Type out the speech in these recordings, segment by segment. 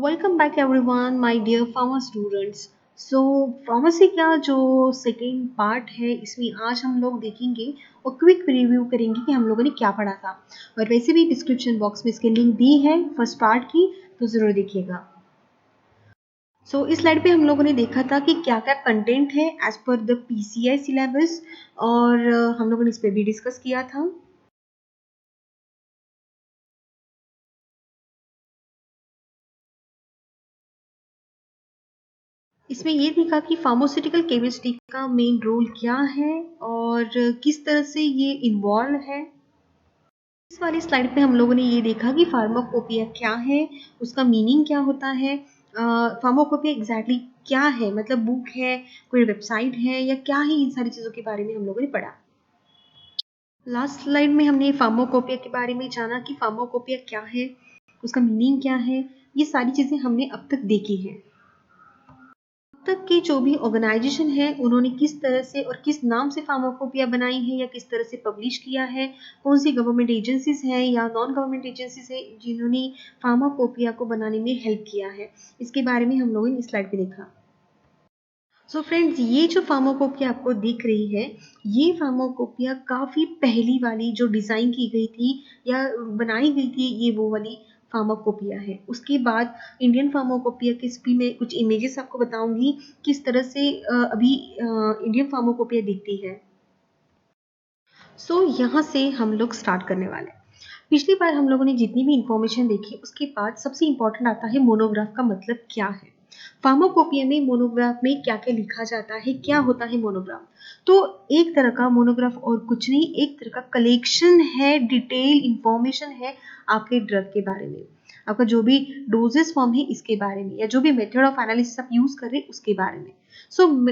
Welcome back everyone my dear pharma students. So pharmacy का जो second part है इसमें आज हम लोग देखेंगे और क्विक रिव्यू करेंगे कि हम लोगों ने क्या पढ़ा था। और वैसे भी डिस्क्रिप्शन बॉक्स में इसके लिंक दी है फर्स्ट पार्ट की, तो ज़रूर देखिएगा। इस स्लाइड पे हम लोगों ने देखा था कि क्या क्या कंटेंट है as per the PCI syllabus, और हम लोगों ने इस पर भी डिस्कस किया था। इसमें ये देखा कि फार्मास्यूटिकल केमिस्ट्री का मेन रोल क्या है और किस तरह से ये इन्वॉल्व है। इस वाली स्लाइड पे हम लोगों ने ये देखा कि फार्माकोपिया क्या है, उसका मीनिंग क्या होता है, फार्माकोपिया एग्जैक्टली क्या है, मतलब बुक है, कोई वेबसाइट है या क्या है, इन सारी चीज़ों के बारे में हम लोगों ने पढ़ा। लास्ट स्लाइड में हमने फार्माकोपिया के बारे में जाना कि फार्माकोपिया क्या है, उसका मीनिंग क्या है, ये सारी चीज़ें हमने अब तक देखी हैं। तक की जो भी ऑर्गेनाइजेशन है उन्होंने किस तरह से और किस नाम से फार्माकोपिया बनाई है या किस तरह से पब्लिश किया है, कौन सी गवर्नमेंट एजेंसीज हैं या नॉन गवर्नमेंट एजेंसीज हैं जिन्होंने फार्माकोपिया को बनाने में हेल्प किया है, इसके बारे में हम लोगों ने इस स्लाइड पे देखा। फ्रेंड्स, ये जो फार्माकोपिया आपको दिख रही है, ये फार्माकोपिया काफ़ी पहली वाली जो डिज़ाइन की गई थी या बनाई गई थी, ये वो वाली फार्माकोपिया है। उसके बाद इंडियन फार्माकोपिया की इस भी मैं कुछ इमेजेस आपको बताऊंगी किस तरह से अभी इंडियन फार्माकोपिया दिखती है। यहाँ से हम लोग स्टार्ट करने वाले हैं। पिछली बार हम लोगों ने जितनी भी इंफॉर्मेशन देखी उसके बाद सबसे इम्पोर्टेंट आता है मोनोग्राफ का मतलब क्या है। फार्माकोपिया में मोनोग्राफ में क्या क्या लिखा जाता है, क्या होता है मोनोग्राफ। तो एक तरह का मोनोग्राफ और कुछ नहीं, एक तरह का कलेक्शन है, डिटेल इंफॉर्मेशन है आपके ड्रग के बारे में, आपका जो भी डोजेस फॉर्म है इसके बारे में, या जो भी मेथड ऑफ एनालिसिस आप यूज कर रहे हैं उसके बारे में।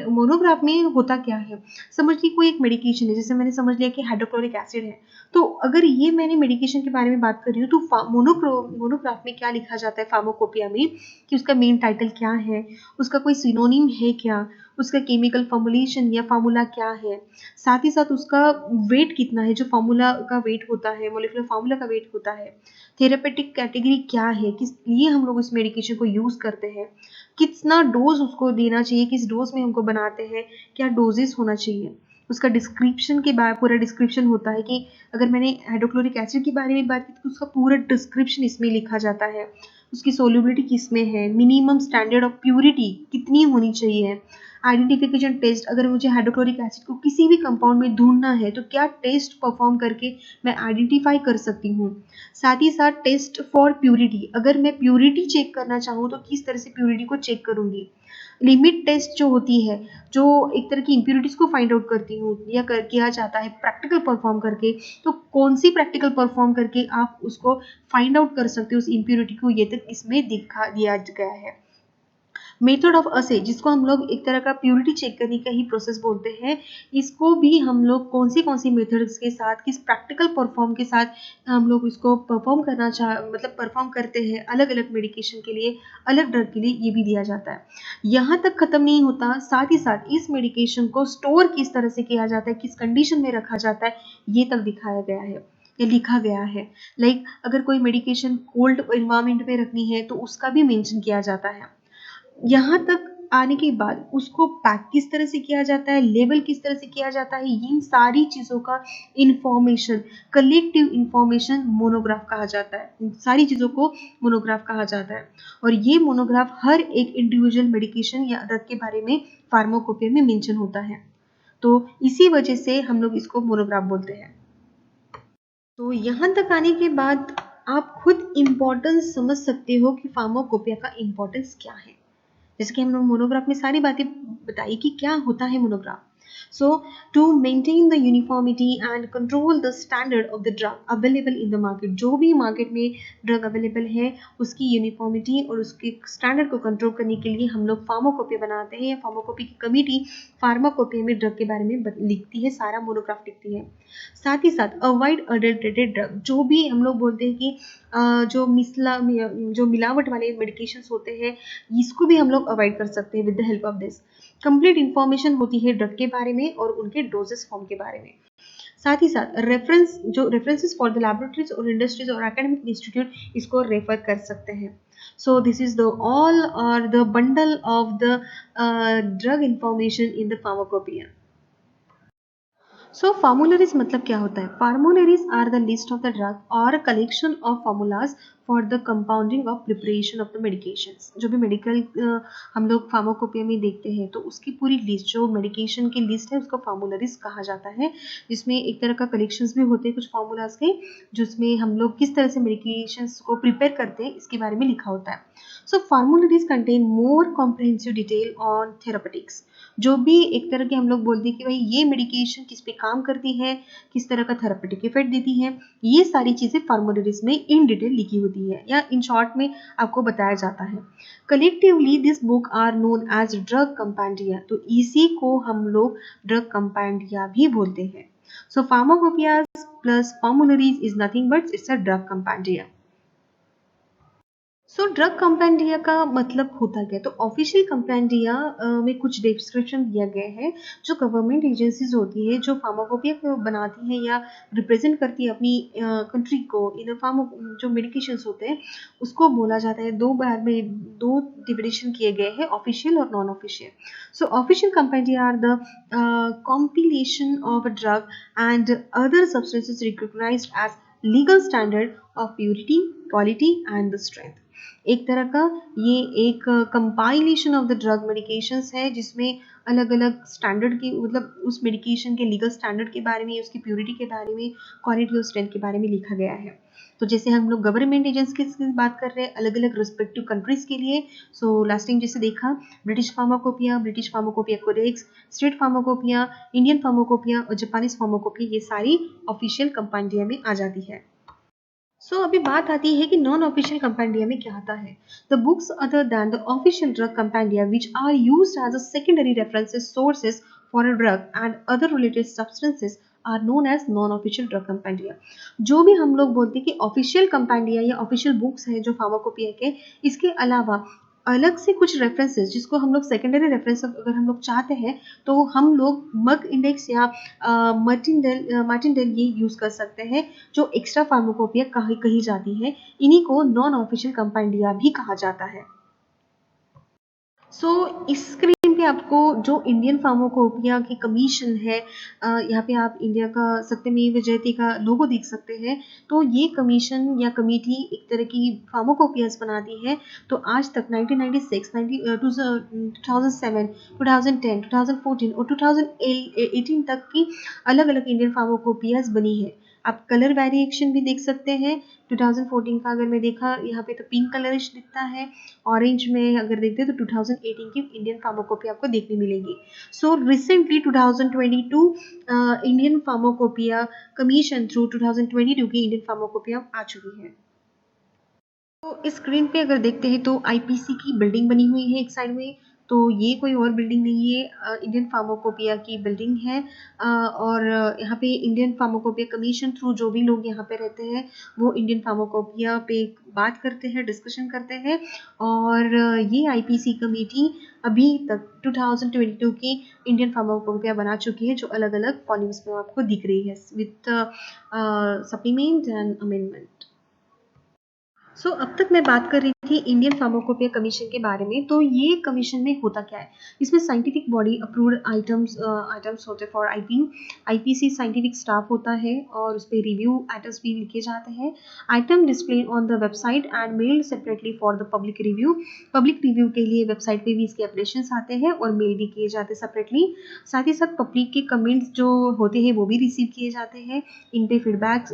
मोनोग्राफ में होता क्या है, समझ लीजिए कोई एक मेडिकेशन है, जैसे मैंने समझ लिया कि हाइड्रोक्लोरिक एसिड है, तो अगर ये मैंने मेडिकेशन के बारे में बात कर रही हूँ तो मोनोग्राफ में क्या लिखा जाता है फार्माकोपिया में, कि उसका मेन टाइटल क्या है, उसका कोई सिनोनिम है क्या, उसका केमिकल फॉर्मुलेशन या फार्मूला क्या है, साथ ही साथ उसका वेट कितना है, जो फार्मूला का वेट होता है, मोलिकुलर फार्मूला का वेट होता है, थेरेपेटिक कैटेगरी क्या है, किस लिए हम लोग उस मेडिकेशन को यूज करते हैं, कितना डोज उसको देना चाहिए, किस डोज में हमको बनाते हैं, क्या डोजेस होना चाहिए, उसका डिस्क्रिप्शन के बारे पूरा डिस्क्रिप्शन होता है कि अगर मैंने हाइड्रोक्लोरिक एसिड के बारे में बात की तो उसका पूरा डिस्क्रिप्शन इसमें लिखा जाता है, उसकी सोल्युबिलिटी किसमें है, मिनिमम स्टैंडर्ड ऑफ प्योरिटी कितनी होनी चाहिए, आइडेंटिफिकेशन टेस्ट, अगर मुझे हाइड्रोक्लोरिक एसिड को किसी भी कंपाउंड में ढूंढना है तो क्या टेस्ट परफॉर्म करके मैं आइडेंटिफाई कर सकती हूँ, साथ ही साथ टेस्ट फॉर प्योरिटी, अगर मैं प्योरिटी चेक करना चाहूँ तो किस तरह से प्योरिटी को चेक करूंगी, लिमिट टेस्ट जो होती है, जो एक तरह की इम्प्योरिटीज को फाइंड आउट करती हूँ या किया जाता है प्रैक्टिकल परफॉर्म करके, तो कौन सी प्रैक्टिकल परफॉर्म करके आप उसको फाइंड आउट कर सकते हो उस इम्प्योरिटी को, ये तक इसमें दिखा दिया गया है। मेथड ऑफ असे, जिसको हम लोग एक तरह का प्योरिटी चेक करने का ही प्रोसेस बोलते हैं, इसको भी हम लोग कौन सी मेथड्स के साथ, किस प्रैक्टिकल परफॉर्म के साथ हम लोग इसको परफॉर्म करना मतलब परफॉर्म करते हैं, अलग अलग मेडिकेशन के लिए, अलग ड्रग के लिए, ये भी दिया जाता है। यहाँ तक खत्म नहीं होता, साथ ही साथ इस मेडिकेशन को स्टोर किस तरह से किया जाता है, किस कंडीशन में रखा जाता है, ये तक दिखाया गया है या लिखा गया है। लाइक अगर कोई मेडिकेशन कोल्ड एनवायरमेंट में रखनी है तो उसका भी मेंशन किया जाता है। यहाँ तक आने के बाद उसको पैक किस तरह से किया जाता है, लेबल किस तरह से किया जाता है, इन सारी चीज़ों का इंफॉर्मेशन, कलेक्टिव इंफॉर्मेशन मोनोग्राफ कहा जाता है। इन सारी चीज़ों को मोनोग्राफ कहा जाता है, और ये मोनोग्राफ हर एक इंडिविजुअल मेडिकेशन या ड्रग के बारे में फार्माकोपिया में मेंशन होता है, तो इसी वजह से हम लोग इसको मोनोग्राफ बोलते हैं। तो यहाँ तक आने के बाद आप खुद इम्पोर्टेंस समझ सकते हो कि फार्माकोपिया का इम्पोर्टेंस क्या है। जैसे कि हम लोग मोनोग्राफ में सारी बातें बताई कि क्या होता है monograph. So to maintain the uniformity and control the standard of the drug available in the market, जो भी मार्केट में ड्रग अवेलेबल है उसकी यूनिफॉर्मिटी और उसके स्टैंडर्ड को कंट्रोल करने के लिए हम लोग फार्माकोपिया बनाते हैं, या फार्माकोपी की कमेटी फार्माकोपिया में ड्रग के बारे में लिखती है, सारा मोनोग्राफ लिखती है। साथ ही साथ अवॉइड अडल्ट्रेटेड ड्रग, जो भी हम लोग बोलते हैं कि जो मिलावट वाले मेडिकेशंस होते हैं, इसको भी हम लोग अवॉइड कर सकते हैं with the help of this. Complete information होती है ड्रग के बारे में और उनके डोजेस फॉर्म के बारे में। साथ ही साथ रेफरेंसेस फॉर द लैबोरेटरीज और इंडस्ट्रीज और एकेडमिक इंस्टीट्यूट, इसको रेफर कर सकते हैं। So this is the all or the bundle of the drug information in the pharmacopoeia. सो फार्मुलरीज मतलब क्या होता है? Formularies are the list of the drug और collection of formulas for the compounding of preparation of the medications. जो भी medical हम लोग pharmacopoeia में देखते हैं तो उसकी पूरी लिस्ट, जो मेडिकेशन की लिस्ट है, उसको फार्मुलरीज कहा जाता है, जिसमें एक तरह का कलेक्शंस भी होते हैं कुछ फार्मूलाज के, जिसमें हम लोग किस तरह से मेडिकेशंस को प्रिपेयर करते हैं इसके बारे में लिखा होता है। So formularies contain more comprehensive detail on therapeutics. जो भी एक तरह के हम लोग बोलते हैं कि भाई ये मेडिकेशन किस पे काम करती है, किस तरह का थेरापेटिक इफेक्ट देती है, ये सारी चीजें फार्मुलरीज में इन डिटेल लिखी होती है या इन शॉर्ट में आपको बताया जाता है। Collectively this book are known as drug compendia. तो इसी को हम लोग ड्रग कंपेंडिया भी बोलते हैं। So pharmacopoeias plus formularies is nothing but it's a drug compendia. So drug compendia का मतलब होता क्या है? तो ऑफिशियल कंपेंडिया में कुछ डिस्क्रिप्शन दिया गया है। जो गवर्नमेंट एजेंसीज होती है जो फार्माकोपिया को बनाती है या रिप्रेजेंट करती है अपनी कंट्री को इन फार्मो, जो मेडिकेशंस होते हैं उसको बोला जाता है। दो बार में दो डिविडेशन किए गए हैं, ऑफिशियल और non official. So official compendia are the compilation of a drug and other substances recognized as legal standard of purity, quality and the strength। एक तरह का ये एक compilation of the drug medications है, जिसमें अलग अलग स्टैंडर्ड की, मतलब उस मेडिकेशन के लीगल स्टैंडर्ड के बारे में, उसकी प्योरिटी के बारे में, क्वालिटी और स्ट्रेंथ के बारे में लिखा गया है। तो जैसे हम लोग गवर्नमेंट एजेंसी की बात कर रहे हैं अलग अलग रिस्पेक्टिव कंट्रीज के लिए। सो लास्ट टाइम जैसे देखा British pharmacopoeia codex, state pharmacopoeia, Indian pharmacopoeia और जापानीज फार्माकोपिया, ये सारी ऑफिशियल कंपेंडिया में आ जाती है। अभी बात आती है कि नॉन ऑफिशियल कंपेंडिया में क्या आता है। The books other than the official drug compendia which are used as a secondary references sources for a drug and other related substances are known as non official drug compendia. जो भी हम लोग बोलते हैं कि ऑफिशियल कंपेंडिया या official books है जो फार्माकोपिया के, इसके अलावा अलग से कुछ रेफरेंसेस जिसको हम लोग सेकेंडरी रेफरेंस अगर हम लोग चाहते हैं तो हम लोग मग इंडेक्स या मार्टिनडेल ये यूज कर सकते हैं, जो एक्स्ट्रा फार्माकोपिया कही जाती है। इन्हीं को नॉन ऑफिशियल कंपेंडिया भी कहा जाता है। इस स्क्रीन पे आपको जो इंडियन फार्माकोपिया की कमीशन है, यहाँ पे आप इंडिया का सत्यमेव जयते का लोगो देख सकते हैं। तो ये कमीशन या कमेटी एक तरह की फार्माकोपियाज बनाती है। तो आज तक 1996, 2007, 2010, 2014 और 2018 तक की अलग अलग इंडियन फार्माकोपियाज बनी है। आप कलर वेरिएशन भी देख सकते हैं। 2014 का अगर मैं देखा यहाँ पे तो पिंक कलरिश दिखता है, ऑरेंज में अगर देखते हैं तो 2018 की इंडियन फार्माकोपिया आपको देखने मिलेगी। Recently 2022 Indian pharmacopoeia commission through 2022 की इंडियन फार्माकोपिया आ चुकी है। तो इस स्क्रीन पे अगर देखते हैं तो आईपीसी की बिल्डिंग बनी हुई है एक साइड में। तो ये कोई और बिल्डिंग नहीं है, इंडियन फार्माकोपिया की बिल्डिंग है। और यहाँ पे इंडियन फार्माकोपिया कमीशन थ्रू जो भी लोग यहाँ पे रहते हैं वो इंडियन फार्माकोपिया पे बात करते हैं, डिस्कशन करते हैं। और ये आईपीसी कमेटी अभी तक 2022 की इंडियन फार्माकोपिया बना चुकी है, जो अलग अलग वॉल्यूम्स में आपको दिख रही है विथ सप्लीमेंट एंड अमेंडमेंट। अब तक मैं बात कर रही थी इंडियन फार्माकोपिया कमीशन के बारे में। तो ये कमीशन में होता क्या है? इसमें साइंटिफिक बॉडी अप्रूव्ड आइटम्स होते हैं फॉर आईपीसी साइंटिफिक स्टाफ होता है और उस पर रिव्यू आइटम्स भी लिखे जाते हैं। Item display on the website and meld separately for the public review. Public review के लिए वेबसाइट पे भी इसके अपडेशंस आते हैं और मेल भी किए जाते हैं सेपरेटली। साथ ही साथ पब्लिक के कमेंट्स जो होते हैं वो भी रिसीव किए जाते हैं। इन पे फीडबैक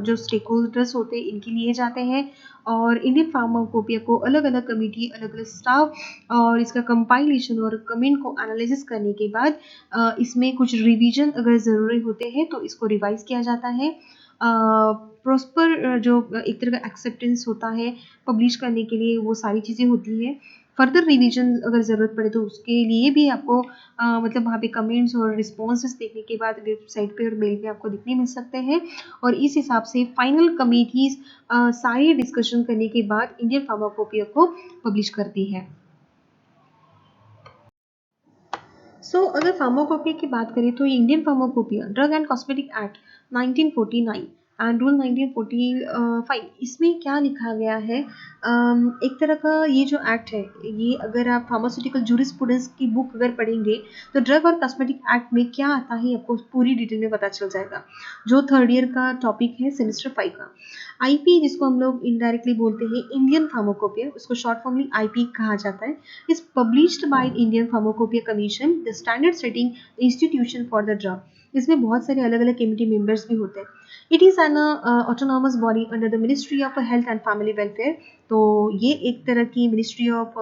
जो स्टेक होल्डर्स होते हैं इनके लिए जाते हैं। और इंडियन फार्माकोपिया को अलग अलग कमेटी, अलग अलग स्टाफ और इसका कंपाइलेशन और कमेंट को एनालिसिस करने के बाद इसमें कुछ रिवीजन अगर ज़रूरी होते हैं तो इसको रिवाइज किया जाता है। प्रॉस्पर जो एक तरह का एक्सेप्टेंस होता है पब्लिश करने के लिए, वो सारी चीज़ें होती हैं। फर्दर रिवीजन अगर ज़रूरत पड़े तो उसके लिए भी आपको मतलब वहाँ पे कमेंट्स और रिस्पॉन्सेस देखने के बाद वेबसाइट पे और मेल पे आपको दिखने मिल सकते हैं। और इस हिसाब से फाइनल कमेटीज सारी डिस्कशन करने के बाद इंडियन फार्माकोपिया को पब्लिश करती है। अगर फार्माकोपिया की बात करें तो Indian pharmacopoeia drug and cosmetic act 1949 and rule 1945 इसमें क्या लिखा गया है, एक तरह का ये जो एक्ट है, ये अगर आप फार्मास्यूटिकल जूरिस्प्रूडेंस की बुक अगर पढ़ेंगे तो ड्रग और कॉस्मेटिक एक्ट में क्या आता है आपको पूरी डिटेल में पता चल जाएगा, जो थर्ड ईयर का टॉपिक है सेमेस्टर 5 का। आईपी जिसको हम लोग इनडायरेक्टली बोलते हैं इंडियन फार्माकोपिया, उसको शॉर्ट फॉर्मली आईपी कहा जाता है, is published by Indian pharmacopoeia commission, the standard setting institution for the drug. इसमें बहुत सारे अलग अलग कमेटी मेंबर्स भी होते हैं। It is an autonomous body under the ministry of health and family welfare. तो ये एक तरह की ministry of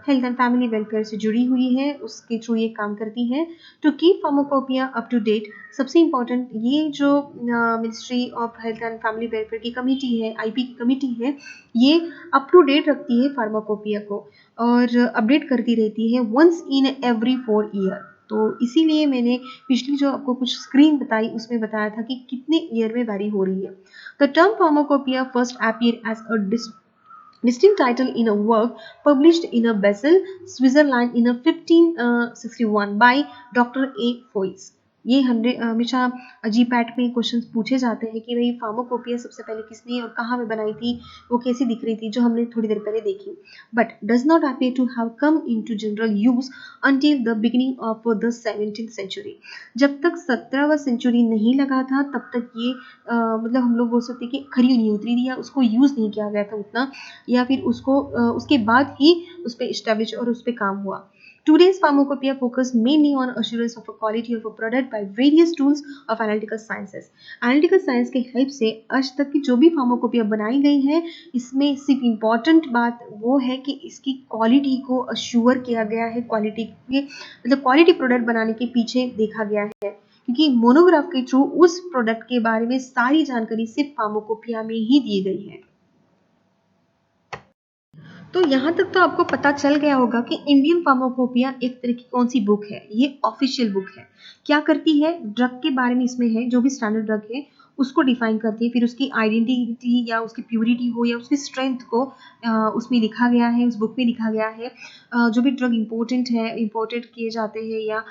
health and family welfare से जुड़ी हुई है, उसके थ्रू ये काम करती है to keep pharmacopoeia up to date. सबसे इम्पॉर्टेंट ये जो ministry of health and family welfare की कमेटी है, आईपी की कमेटी है, ये अप टू डेट रखती है फार्माकोपिया को और अपडेट करती रहती है वंस इन एवरी 4 ईयर। तो इसीलिए मैंने पिछली जो आपको कुछ स्क्रीन बताई उसमें बताया था कि कितने ईयर में वैरी हो रही है। The term pharmacopoeia first appear as a distinct title in a work published in a Basel, Switzerland in a 1561 by Dr. A. Foix। ये हमेशा जीपैट में क्वेश्चंस पूछे जाते हैं कि भाई फार्माकोपिया सबसे पहले किसने और कहाँ पे बनाई थी, वो कैसी दिख रही थी, जो हमने थोड़ी देर पहले देखी, but does not appear to have come into general use until the beginning of the 17th century. जब तक 17वीं सेंचुरी नहीं लगा था तब तक ये मतलब हम लोग बोल सकते हैं कि खरी नहीं उतरी थी या उसको यूज नहीं किया गया था उतना, या फिर उसको उसके बाद ही उस पर इस्टेब्लिश और उस पर काम हुआ। Today's pharmacopoeia focus mainly on assurance of a quality of a product by various tools of analytical sciences। Analytical science के हेल्प से आज तक की जो भी फार्माकोपिया बनाई गई है, इसमें सिर्फ इम्पॉर्टेंट बात वो है कि इसकी क्वालिटी को अश्योर किया गया है, क्वालिटी के मतलब क्वालिटी प्रोडक्ट बनाने के पीछे देखा गया है, क्योंकि मोनोग्राफ के थ्रू उस प्रोडक्ट के बारे में सारी जानकारी सिर्फ फार्माकोपिया में ही दी गई है। तो यहाँ तक तो आपको पता चल गया होगा कि इंडियन फार्माकोपिया एक तरह की कौन सी बुक है। ये ऑफिशियल बुक है। क्या करती है, ड्रग के बारे में इसमें है, जो भी स्टैंडर्ड ड्रग है उसको डिफाइन करती है, फिर उसकी आइडेंटिटी या उसकी प्योरिटी हो या उसकी स्ट्रेंथ को उसमें लिखा गया है, उस बुक में लिखा गया है। जो भी ड्रग इम्पोर्टेंट है, इम्पोर्टेड किए जाते हैं या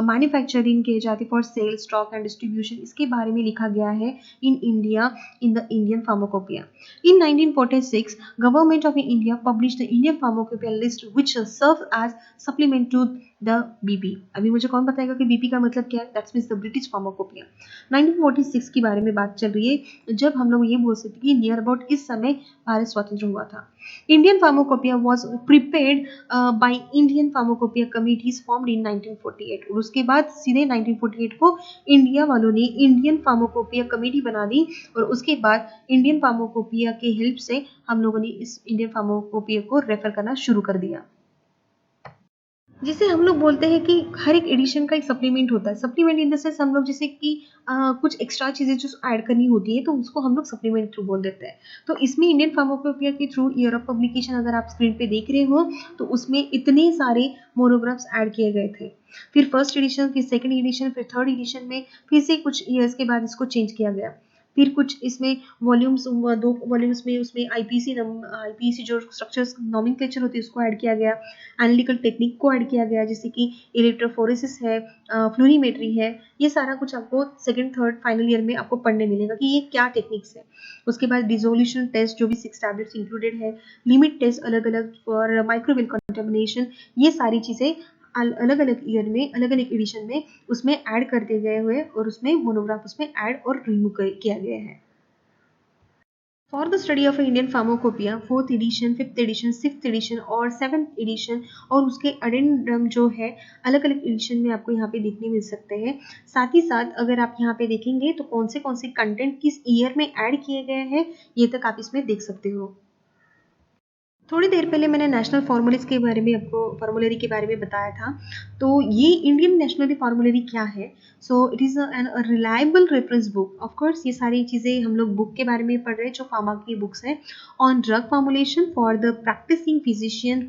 मैन्युफैक्चरिंग किए जाते for sale, stock and distribution, इसके बारे में लिखा गया है in India in the Indian pharmacopoeia. In 1946, Government of India published the Indian Pharmacopoeia list which serve as supplement to the BP। अभी मुझे कौन बताएगा कि BP का मतलब क्या है? That means the British Pharmacopoeia। 1946 के बारे में बात चल रही है, जब हम लोग ये बोल सकते हैं कि नियर अबाउट इस समय भारत स्वतंत्र हुआ था। Indian Pharmacopoeia was prepared by Indian Pharmacopoeia committees formed in 1948। और उसके बाद सीधे 1948 को इंडिया वालों ने इंडियन फार्माकोपिया कमेटी बना दी और उसके बाद इंडियन फार्माकोपिया के हेल्प से हम लोगों ने इस इंडियन फार्माकोपिया को रेफर करना शुरू कर दिया, जिसे हम लोग बोलते हैं कि हर एक एडिशन का एक सप्लीमेंट होता है। सप्लीमेंट इन द सेंस हम लोग जैसे कि कुछ एक्स्ट्रा चीज़ें जो ऐड करनी होती है तो उसको हम लोग सप्लीमेंट थ्रू बोल देते हैं। तो इसमें इंडियन फार्माकोपिया के थ्रू ईयर ऑफ पब्लिकेशन अगर आप स्क्रीन पे देख रहे हो तो उसमें इतने सारे मोनोग्राफ्स ऐड किए गए थे। फिर फर्स्ट एडिशन, फिर सेकेंड एडिशन, फिर थर्ड एडिशन में फिर से कुछ ईयर्स के बाद इसको चेंज किया गया। फिर कुछ इसमें वॉल्यूम्स, 2 वॉल्यूम्स में उसमें आईपीसी जो स्ट्रक्चर्स नॉमेनक्लेचर होती है उसको ऐड किया गया। एनालिटिकल टेक्निक को ऐड किया गया, जैसे कि इलेक्ट्रोफोरेसिस है, फ्लोरीमेट्री है, ये सारा कुछ आपको सेकंड थर्ड फाइनल ईयर में आपको पढ़ने मिलेगा कि ये क्या टेक्निक्स है। उसके बाद डिसोल्यूशन टेस्ट जो भी 6 टैबलेट्स इंक्लूडेड है, लिमिट टेस्ट अलग अलग फॉर माइक्रोवेल कंटेमिनेशन, ये सारी चीज़ें अलग अलग ईयर में, अलग अलग एडिशन में उसमें ऐड करते गए हुए और उसमें मोनोग्राफ उसमें ऐड और रिमूव किया गया है। For the study of Indian Pharmacopoeia, 4th edition, 5th edition, 6th edition और 7th edition और उसके अडेंडम जो है अलग अलग एडिशन में आपको यहाँ पे देखने मिल सकते हैं। साथ ही साथ अगर आप यहाँ पे देखेंगे तो कौन से कंटेंट किस ईयर में ऐड किए गए हैं ये तक आप इसमें देख सकते हो। थोड़ी देर पहले मैंने नेशनल फार्मूलेज के बारे में आपको फार्मूलरी के बारे में बताया था। तो ये इंडियन नेशनल फार्मूलरी क्या है? So it is an reliable reference book. Of course ये सारी चीज़ें हम लोग बुक के बारे में पढ़ रहे हैं जो फार्मा की बुक्स हैं, on drug formulation for the practising physician,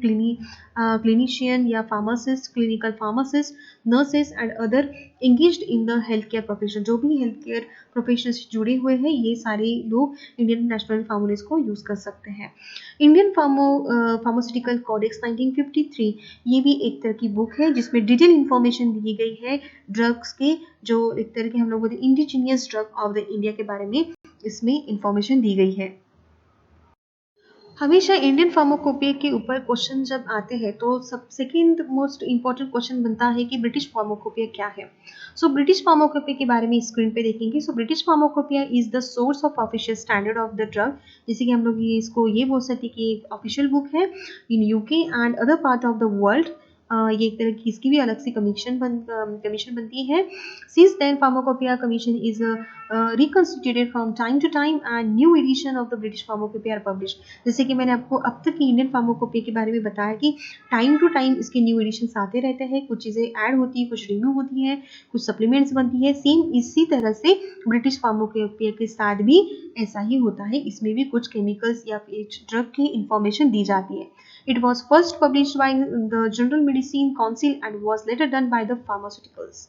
clinician या pharmacist, clinical pharmacist, nurses and other engaged in the health care profession. जो भी हेल्थ केयर प्रोफेशन से जुड़े हुए हैं ये सारे लोग इंडियन नेशनल फार्मूलेज को यूज़ कर सकते हैं। इंडियन फार्मास्यूटिकल कोडेक्स 1953 ये भी एक तरह की बुक है जिसमें डिटेल इंफॉर्मेशन दी गई है ड्रग्स के, जो एक तरह के हम लोग बोलते हैं indigenous drug of the India के बारे में इसमें इंफॉर्मेशन दी गई है। हमेशा इंडियन फार्माकोपिया के ऊपर क्वेश्चन जब आते हैं तो सब सेकंड मोस्ट इम्पोर्टेंट क्वेश्चन बनता है कि ब्रिटिश फार्माकोपिया क्या है। सो ब्रिटिश फार्माकोपिया के बारे में स्क्रीन पे देखेंगे। So British pharmacopoeia is the source of official standard of the drug. जैसे कि हम लोग ये इसको ये बोल सकते हैं कि एक ऑफिशियल बुक है in UK and other part of the world. ये एक तरह की इसकी भी अलग सी कमीशन बनती है। Since then pharmacopoeia commission is reconstituted from time to time and new edition of the British Pharmacopoeia are published। जैसे कि मैंने आपको अब तक की इंडियन फार्माकोपिया के बारे में बताया कि टाइम टू टाइम इसके न्यू एडिशंस आते रहते हैं, कुछ चीज़ें ऐड होती है, कुछ रिन्यू होती है, कुछ सप्लीमेंट्स बनती है। सेम इसी तरह से ब्रिटिश फार्माकोपिया के साथ भी ऐसा ही होता है, इसमें भी कुछ केमिकल्स या फिर ड्रग की इंफॉर्मेशन दी जाती है। It was first published by the General Medicine Council and was later done by the pharmaceuticals।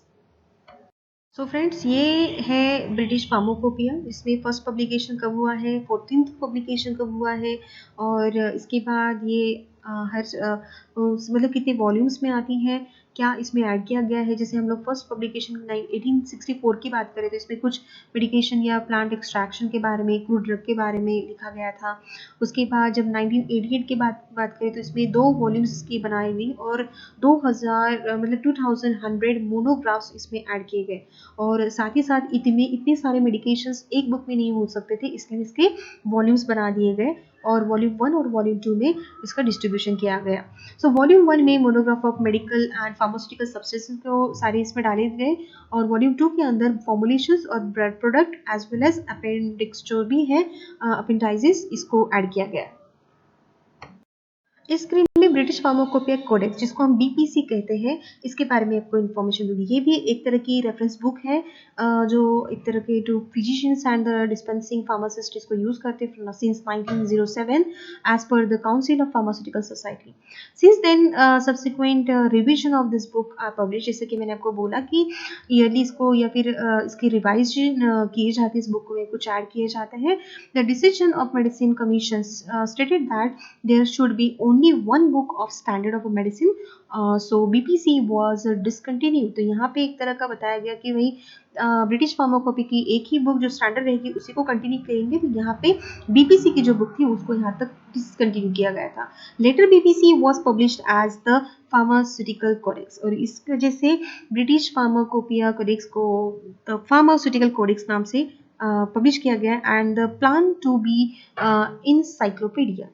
So friends, ये है ब्रिटिश फार्माकोपिया। इसमें फर्स्ट पब्लिकेशन कब हुआ है, 14th पब्लिकेशन कब हुआ है, और इसके बाद ये मतलब कितने वॉल्यूम्स में आती हैं, क्या इसमें ऐड किया गया है। जैसे हम लोग फर्स्ट पब्लिकेशन 1864 की बात करें तो इसमें कुछ मेडिकेशन या प्लांट एक्सट्रैक्शन के बारे में, क्रूड ड्रग के बारे में लिखा गया था। उसके बाद जब 1988 की बात करें तो इसमें 2 वॉल्यूम्स की बनाई गई और 2000 मतलब 2100 मोनोग्राफ्स इसमें ऐड किए गए। और साथ ही साथ इतने सारे मेडिकेशंस एक बुक में नहीं हो सकते थे, इसलिए इसके वॉल्यूम्स बना दिए गए और वॉल्यूम 1 और वॉल्यूम 2 में इसका डिस्ट्रीब्यूशन किया गया। सो वॉल्यूम 1 में monograph of medical and pharmaceutical substances को सारे इसमें डाले गए और वॉल्यूम 2 के अंदर फॉर्मुलेशंस और ब्रेड product as well as appendix जो भी है अपेंडाइजिस इसको ऐड किया गया। इस स्क्रीन में ब्रिटिश फार्माकोपिया कोडेक्स, जिसको हम बीपीसी कहते हैं, इसके बारे में आपको इन्फॉर्मेशन दूंगी। ये भी एक तरह की रेफरेंस बुक है जो एक तरह के to physicians and the dispensing pharmacist इसको यूज करते हैं since 1907 as per the council of pharmaceutical society. Since then subsequent revision of this book are publish. जैसे कि मैंने आपको बोला कि ईयरली इसको या फिर इसकी रिवाइज किए जाते हैं, इस बुक में कुछ ऐड किए जाते हैं। The decision of medicine commission stated that there should be only one book of standard of a medicine, so BPC was discontinued। तो यहाँ पे एक तरह का बताया गया कि वही ब्रिटिश फार्माकोपी की एक ही बुक जो स्टैंडर्ड रहेगी उसी को कंटिन्यू करेंगे। तो यहाँ पे बीपीसी की जो बुक थी उसको यहाँ तक डिसकंटिन्यू किया गया था। Later BPC was published as the pharmaceutical codex और इस वजह से ब्रिटिश फार्माकोपिया कोडेक्स को फार्मास्यूटिकल कोडेक्स नाम से पब्लिश किया गया and plan to be encyclopaedia.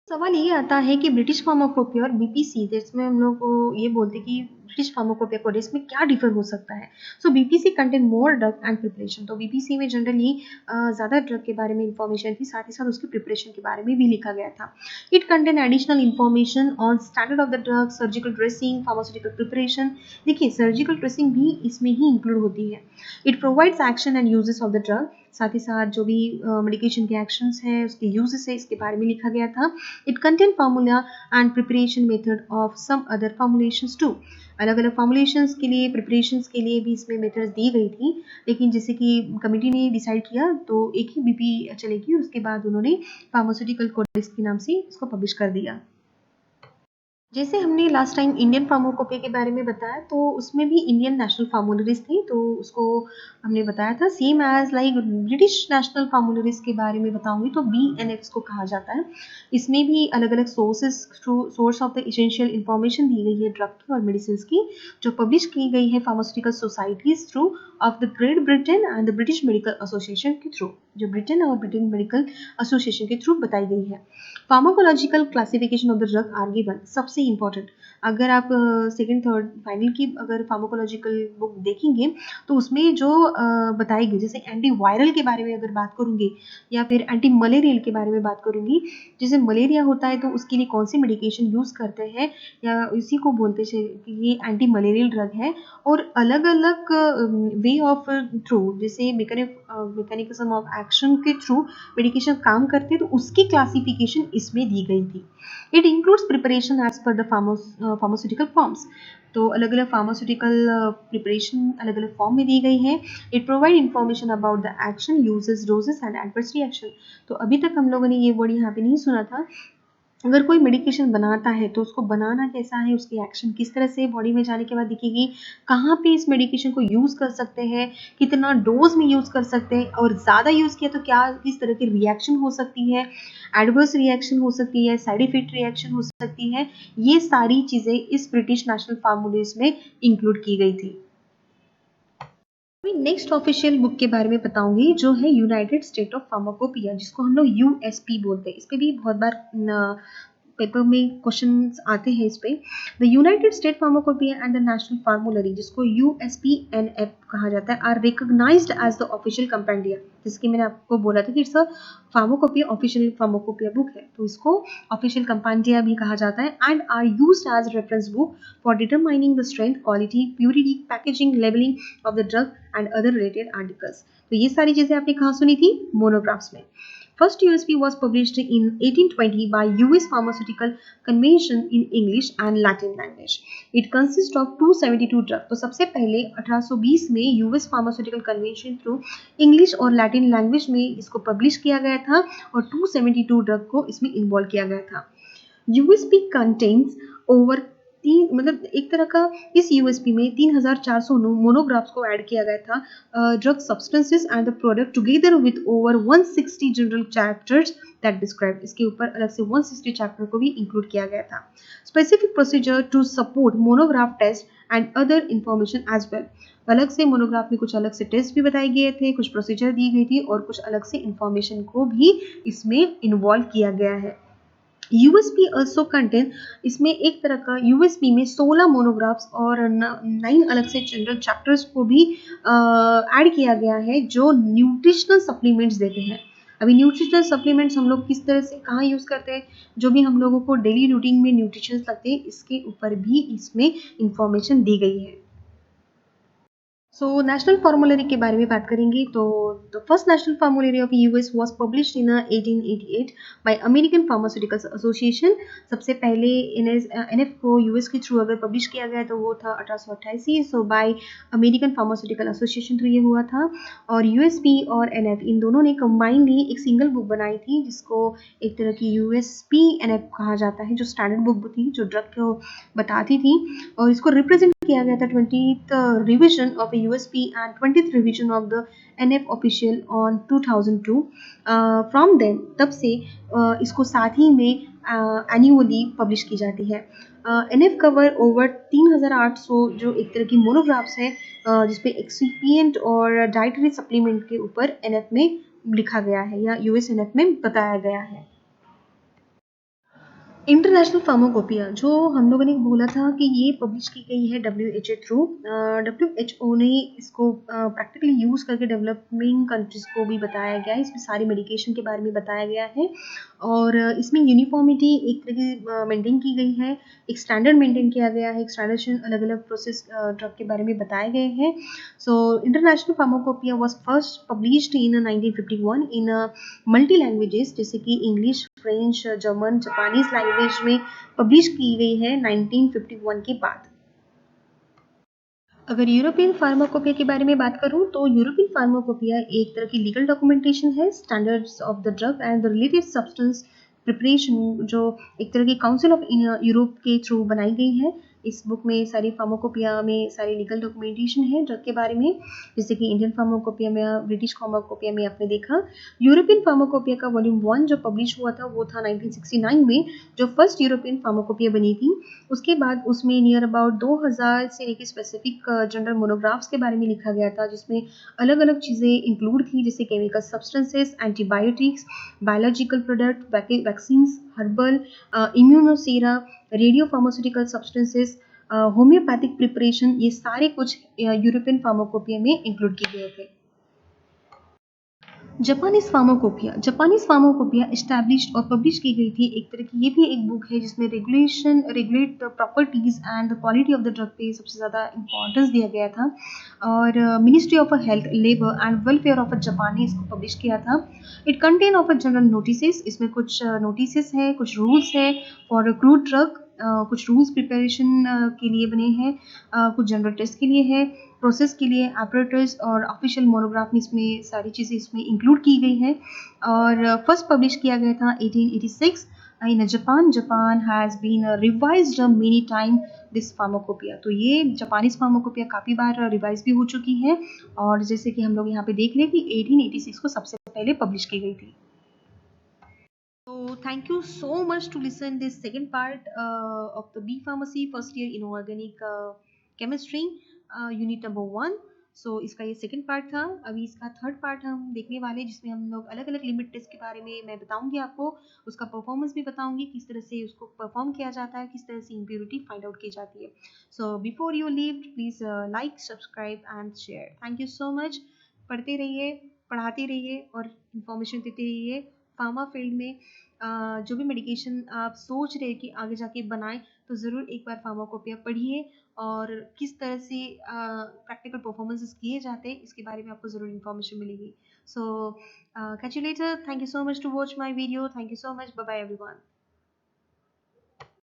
सवाल ये आता है कि ब्रिटिश फार्माकोपिया और बीपीसी, जिसमें हम लोग को ये बोलते हैं कि ब्रिटिश फार्माकोपिया कोडेक्स में क्या डिफर हो सकता है। So BPC contain more drug and preparation. तो बीपीसी में जनरली ज़्यादा ड्रग के बारे में इंफॉर्मेशन थी, साथ ही साथ उसकी प्रिपरेशन के बारे में भी लिखा गया था। It contain additional information on standard of the drug, surgical dressing, pharmaceutical preparation. देखिए, सर्जिकल ड्रेसिंग भी इसमें ही इंक्लूड होती है। It provides action and uses of the drug. साथ ही साथ जो भी मेडिकेशन के एक्शंस हैं, उसके यूजेस है, इसके बारे में लिखा गया था। It contain formula and preparation method of some other formulations too। अलग अलग फॉर्मुलेशंस के लिए, प्रिपरेशंस के लिए भी इसमें मेथड्स दी गई थी, लेकिन जैसे कि कमिटी ने डिसाइड किया तो एक ही बीपी चलेगी। उसके बाद उन्होंने फार्मास्यूटिकल कोडेक्स के नाम से इसको पब्लिश कर दिया। जैसे हमने लास्ट टाइम इंडियन फार्माकोपिया के बारे में बताया तो उसमें भी इंडियन नेशनल फार्मुलरीज थी, तो उसको हमने बताया था same as like British National formularies के बारे में बताऊंगी तो BNFs को कहा जाता है। इसमें भी अलग अलग source of the essential information दी गई है ड्रग की और मेडिसिन की, जो पब्लिश की गई है pharmaceutical societies through of the great Britain and the British medical association के थ्रू, जो ब्रिटेन और ब्रिटेन मेडिकल एसोसिएशन के थ्रू बताई गई है। Pharmacological classification of the drug are given. सबसे इंपॉर्टेंट, अगर आप सेकंड थर्ड फाइनल की अगर फार्माकोलॉजिकल बुक देखेंगे तो उसमें जो बताएगी, जैसे एंटी वायरल के बारे में अगर बात करूँगी या फिर एंटी मलेरियल के बारे में बात करूँगी, जैसे मलेरिया होता है तो उसके लिए कौन सी मेडिकेशन यूज़ करते हैं या इसी को बोलते हैं कि ये एंटी मलेरियल ड्रग है। और अलग अलग वे ऑफ थ्रू, जैसे मैकेनिज्म ऑफ एक्शन के थ्रू मेडिकेशन काम करते हैं तो उसकी क्लासिफिकेशन इसमें दी गई थी। It includes preparation as per the pharmaceutical forms. तो अलग अलग फार्मास्यूटिकल प्रिपरेशन अलग अलग फॉर्म में दी गई है। It provide information about the action, uses, doses and adverse reaction. तो अभी तक हम लोगों ने ये वर्ड यहाँ पे नहीं सुना था, अगर कोई मेडिकेशन बनाता है तो उसको बनाना कैसा है, उसकी एक्शन किस तरह से बॉडी में जाने के बाद दिखेगी, कहाँ पे इस मेडिकेशन को यूज़ कर सकते हैं, कितना डोज में यूज़ कर सकते हैं, और ज़्यादा यूज़ किया तो क्या किस तरह की रिएक्शन हो सकती है, एडवर्स रिएक्शन हो सकती है, साइड इफेक्ट रिएक्शन हो सकती है, ये सारी चीज़ें इस ब्रिटिश नेशनल फार्मूलेज में इंक्लूड की गई थी। नेक्स्ट ऑफिशियल बुक के बारे में बताऊंगी जो है यूनाइटेड स्टेट ऑफ फार्माकोपिया, जिसको हम लोग यूएसपी बोलते हैं। इस पे भी बहुत बार पेपर में क्वेश्चंस आते हैं इस पे। The United State pharmacopoeia and the national formulary, जिसको यूएसपीएनएफ कहा जाता है, are recognised as the official compendia. जिसकी मैंने आपको बोला था कि it's a pharmacopoeia, official pharmacopoeia book है, तो इसको ऑफिशियल कंपेंडिया भी कहा जाता है, and are used as reference book for determining the strength, quality, purity, packaging, labelling of the drug and other related articles. तो ये सारी चीजें आपने कहाँ सुनी थी? मोनोग्राफ्स में। First USP was published in 1820 by US Pharmaceutical Convention in English and Latin language. It consists of 272 drugs. तो सबसे पहले 1820 में US Pharmaceutical Convention through English और लैटिन लैंग्वेज में इसको पब्लिश किया गया था और 272 ड्रग को इसमें इन्वॉल्व किया गया था। यूएसपी कंटेन्स ओवर मतलब एक तरह का इस यूएसपी में 3400 मोनोग्राफ्स को ऐड किया गया था, drug substances and the product together with over 160 general chapters that describe. इसके ऊपर अलग से 160 चैप्टर को भी इंक्लूड किया गया था। Specific procedure to support monograph test and other information as well. अलग से मोनोग्राफ में कुछ अलग से टेस्ट भी बताए गए थे, कुछ प्रोसीजर दी गई थी और कुछ अलग से इंफॉर्मेशन को भी इसमें इन्वॉल्व किया गया है। यूएसपी ऑल्सो कंटेन, इसमें एक तरह का यूएसपी में 16 मोनोग्राफ्स और 9 अलग से जनरल चैप्टर्स को भी ऐड किया गया है जो न्यूट्रिशनल सप्लीमेंट्स देते हैं। अभी न्यूट्रिशनल सप्लीमेंट्स हम लोग किस तरह से कहाँ यूज़ करते हैं, जो भी हम लोगों को डेली रूटीन में न्यूट्रिशन लगते हैं, इसके ऊपर भी इसमें इंफॉर्मेशन दी गई है। सो नेशनल फार्मूलरी के बारे में बात करेंगे तो the first national फार्मूलरी of US was published in 1888 bye American pharmaceuticals association. सबसे पहले एनएफ को यूएस के थ्रू अगर पब्लिश किया गया तो वो था 1888, so by American Pharmaceutical Association through ये हुआ था। और यूएसपी और एनएफ इन दोनों ने कंबाइंडली एक सिंगल बुक बनाई थी जिसको एक तरह की यूएसपी एनएफ कहा जाता है, जो स्टैंडर्ड बुक थी जो ड्रग को बताती थी, और इसको रिप्रेजेंट किया गया था 20th revision of USP and 20th revision of the NF official on 2002। From then तब से इसको साथ ही में एन्युअली पब्लिश की जाती है। NF कवर ओवर 3800 जो एक तरह की मोनोग्राफ्स है, जिसपे एक्सिपिएंट और डाइटरी सप्लीमेंट के ऊपर NF में लिखा गया है या US NF में बताया गया है। इंटरनेशनल फार्माकोपिया जो हम लोगों ने बोला था कि ये पब्लिश की गई है WHO थ्रू। WHO ने इसको प्रैक्टिकली यूज़ करके डेवलपिंग कंट्रीज़ को भी बताया गया है। इसमें सारी मेडिकेशन के बारे में बताया गया है और इसमें यूनिफॉर्मिटी एक तरह की मेंटेन की गई है, एक स्टैंडर्ड मेंटेन किया गया है, एक स्टैंडर्ड अलग अलग प्रोसेस ड्रग के बारे में बताए गए हैं। So International Pharmacopoeia was first published in 1951 in multi languages जैसे कि English, French, German, Japanese language में पब्लिश की गई है 1951 के बाद। अगर यूरोपियन फार्माकोपिया के बारे में बात करूं तो यूरोपियन फार्माकोपिया एक तरह की लीगल डॉक्यूमेंटेशन है, standards of the drug and the related substance preparation, जो एक तरह की काउंसिल ऑफ यूरोप के थ्रू बनाई गई है। इस बुक में सारी फार्माकोपिया में सारी लीगल डॉक्यूमेंटेशन है ड्रग के बारे में, जैसे कि इंडियन फार्माकोपिया में, ब्रिटिश फार्माकोपिया में आपने देखा। यूरोपियन फार्माकोपिया का वॉल्यूम 1 जो पब्लिश हुआ था वो था 1969 में, जो फर्स्ट यूरोपियन फार्माकोपिया बनी थी। उसके बाद उसमें नियर अबाउट 2000 से लेकर स्पेसिफिक जनरल मोनोग्राफ्स के बारे में लिखा गया था, जिसमें अलग अलग चीज़ें इंक्लूड थी जैसे chemical substances, antibiotics, biological product, vaccines, herbal, immunosera, radio pharmaceutical substances, homeopathic preparation, ये सारे कुछ यूरोपियन फार्माकोपिया में इंक्लूड किए गए थे। जापानीज फार्माकोपिया एस्टैब्लिश्ड और पब्लिश की गई थी। एक तरह की ये भी एक बुक है जिसमें regulate the properties and the quality of the drug पे सबसे ज़्यादा इंपॉर्टेंस दिया गया था, और ministry of health, labour and welfare of Japan ने इसको पब्लिश किया था। It contain of general notice, इसमें कुछ नोटिस है, कुछ रूल्स है फॉर क्रूड ड्रग, कुछ रूल्स प्रिपरेशन के लिए बने हैं, कुछ जनरल टेस्ट के लिए है, प्रोसेस के लिए, ऑपरेटर्स और ऑफिशियल मोनोग्राफ में इसमें सारी चीज़ें इसमें इंक्लूड की गई हैं। और फर्स्ट पब्लिश किया गया था 1886 In Japan, Japan has been revised many time this pharmacopoeia. तो ये जापानीज pharmacopoeia काफ़ी बार रिवाइज भी हो चुकी है और जैसे कि हम लोग यहाँ पे देख रहे हैं कि 1886 को सबसे पहले पब्लिश की गई थी. So thank you so much to listen this second part of the B Pharmacy first year inorganic chemistry unit number 1. सो इसका ये सेकंड पार्ट था. अभी इसका थर्ड पार्ट हम देखने वाले हैं जिसमें हम लोग अलग अलग लिमिट टेस्ट के बारे में मैं बताऊंगी आपको. उसका परफॉर्मेंस भी बताऊंगी किस तरह से उसको परफॉर्म किया जाता है, किस तरह से इम्प्योरिटी फाइंड आउट की जाती है. So before you leave please like subscribe and share. Thank you so much. पढ़ते रहिए, पढ़ाते रहिए और इन्फॉर्मेशन देते रहिए. फार्मा फील्ड में जो भी मेडिकेशन आप सोच रहे हैं कि आगे जाके बनाएं तो ज़रूर एक बार फार्माकोपिया पढ़िए और किस तरह से प्रैक्टिकल परफॉर्मेंसेस किए जाते हैं इसके बारे में आपको ज़रूर इन्फॉर्मेशन मिलेगी. So catch you later. Thank you so much to watch my video. Thank you so much. Bye bye everyone.